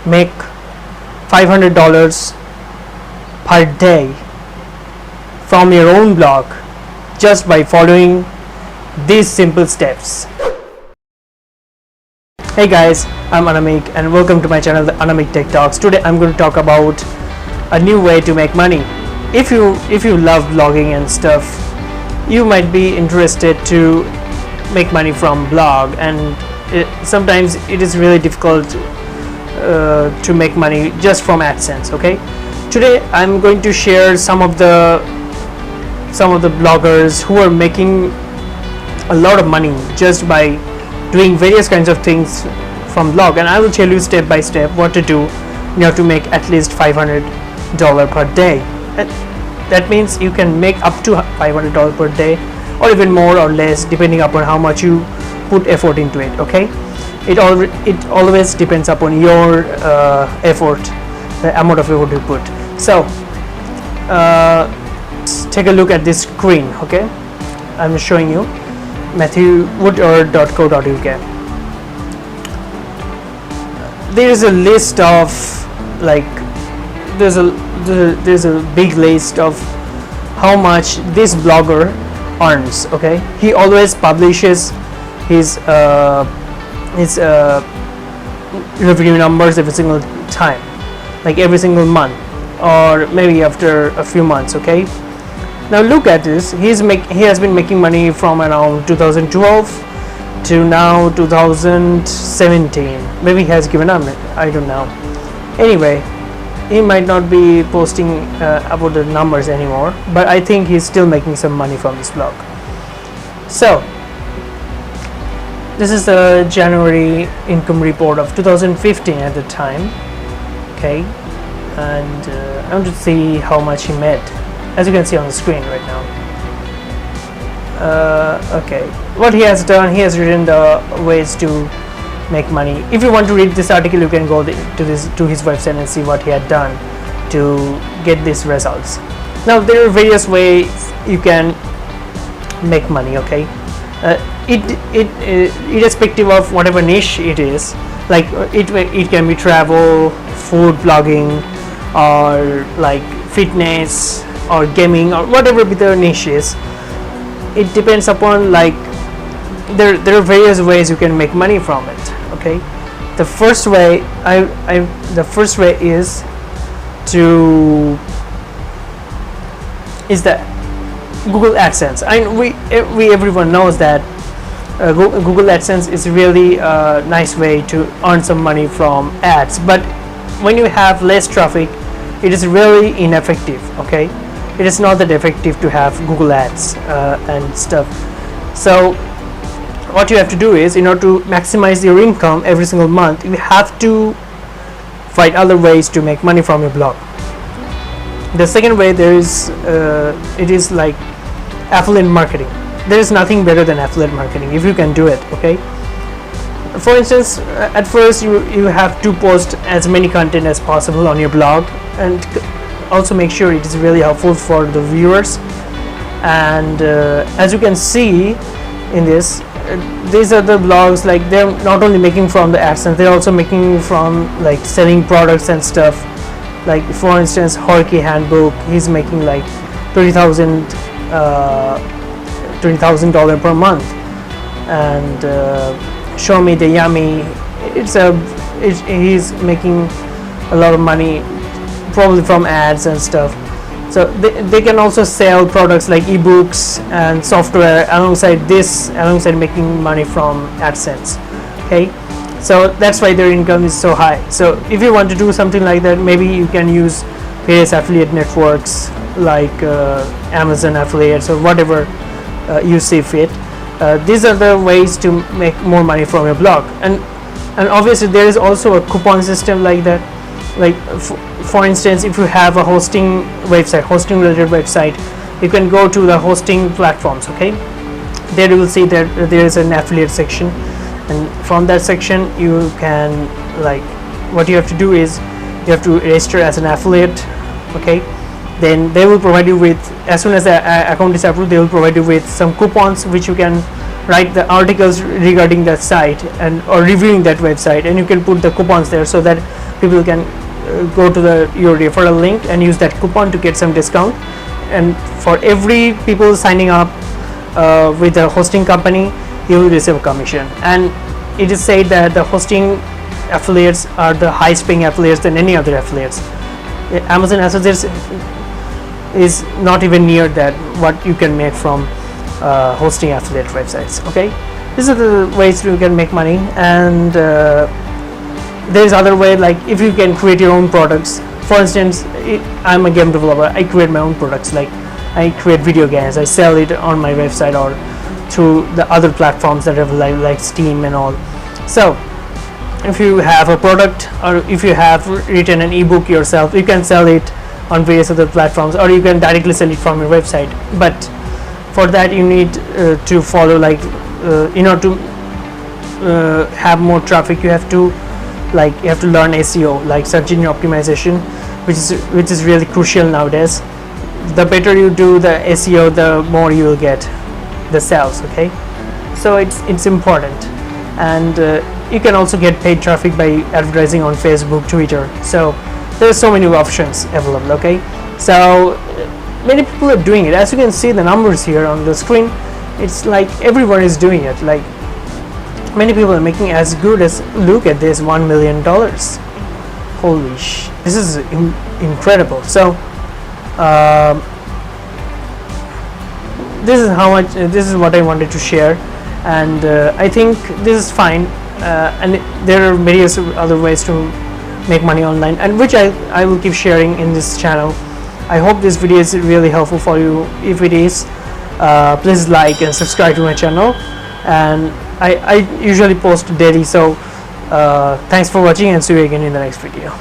make $500 per day from your own blog just by following these simple steps. Hey guys, I'm Anamik and welcome to my channel, the Anamik Tech Talks. Today I'm going to talk about a new way to make money. If you love blogging and stuff, you might be interested to make money from blog, and sometimes it is really difficult to make money just from AdSense. Okay, today I'm going to share some of the bloggers who are making a lot of money just by doing various kinds of things from blog, and I will tell you step by step what to do in order to make at least $500 per day. And that means you can make up to $500 per day, or even more or less, depending upon how much you put effort into it. Okay, it always depends upon your effort, the amount of effort you put. So take a look at this screen. Okay, I'm showing you matthewwoodard.co.uk. There is a list of there's a big list of how much this blogger earns. Okay, he always publishes his revenue numbers every single time, like every single month or maybe after a few months. Okay, now look at this. He has been making money from around 2012 to now 2017. Maybe he has given up, I don't know. Anyway, he might not be posting about the numbers anymore, but I think he's still making some money from this blog. So this is the January income report of 2015 at the time. Okay, and I want to see how much he made, as you can see on the screen right now. Okay, what he has done, he has written the ways to make money. If you want to read this article, you can go to his website and see what he had done to get these results. Now there are various ways you can make money. Okay, irrespective of whatever niche it is, like it can be travel, food blogging, or like fitness or gaming, or whatever the niche is. It depends upon, like, there are various ways you can make money from it. Okay, the first way is the Google AdSense. And everyone knows that Google AdSense is really a nice way to earn some money from ads, but when you have less traffic, it is really ineffective. Okay, it is not that effective to have Google ads and stuff. So what you have to do is, in order to maximize your income every single month, you have to find other ways to make money from your blog. The second way, it is like affiliate marketing. There is nothing better than affiliate marketing if you can do it. Okay, for instance, at first you have to post as many content as possible on your blog, and also make sure it is really helpful for the viewers. And as you can see in this, these are the blogs, like they're not only making from the AdSense, they're also making from like selling products and stuff. Like for instance, Horky Handbook, he's making like $20,000 per month. And Show Me the Yummy, he's making a lot of money probably from ads and stuff. So they can also sell products like ebooks and software alongside making money from AdSense. Okay, so that's why their income is so high. So if you want to do something like that, maybe you can use various affiliate networks like Amazon affiliates or whatever you see fit. These are the ways to make more money from your blog, and obviously there is also a coupon system like that. Like for instance, if you have a hosting related website, you can go to the hosting platforms. Okay, there you will see that there is an affiliate section, and from that section you can, like, what you have to do is you have to register as an affiliate. Okay, then they will provide you with, as soon as the account is approved, they will provide you with some coupons which you can write the articles regarding that site and or reviewing that website, and you can put the coupons there so that people can go to your referral link and use that coupon to get some discount. And for every people signing up with a hosting company, you will receive a commission. And it is said that the hosting affiliates are the highest paying affiliates than any other affiliates. Amazon Associates is not even near that what you can make from hosting affiliate websites. Okay, these are the ways you can make money. And there's other way, like if you can create your own products. For instance, I'm a game developer. I create my own products, like I create video games, I sell it on my website or through the other platforms that have like Steam and all. So if you have a product, or if you have written an ebook yourself, you can sell it on various other platforms, or you can directly sell it from your website. But for that you need to follow, like in order to have more traffic, you have to learn SEO, like search engine optimization, which is really crucial nowadays. The better you do the SEO, the more you will get the sales. Okay, so it's important. And you can also get paid traffic by advertising on Facebook, Twitter. So there's so many options available. Okay, so many people are doing it. As you can see the numbers here on the screen, it's like everyone is doing it. Like many people are making as good as, look at this, $1 million. Holy this is incredible. So this is how much, this is what I wanted to share. And I think this is fine. And there are various other ways to make money online, and which I will keep sharing in this channel. I hope this video is really helpful for you. If it is, please like and subscribe to my channel. And I usually post daily. So thanks for watching, and see you again in the next video.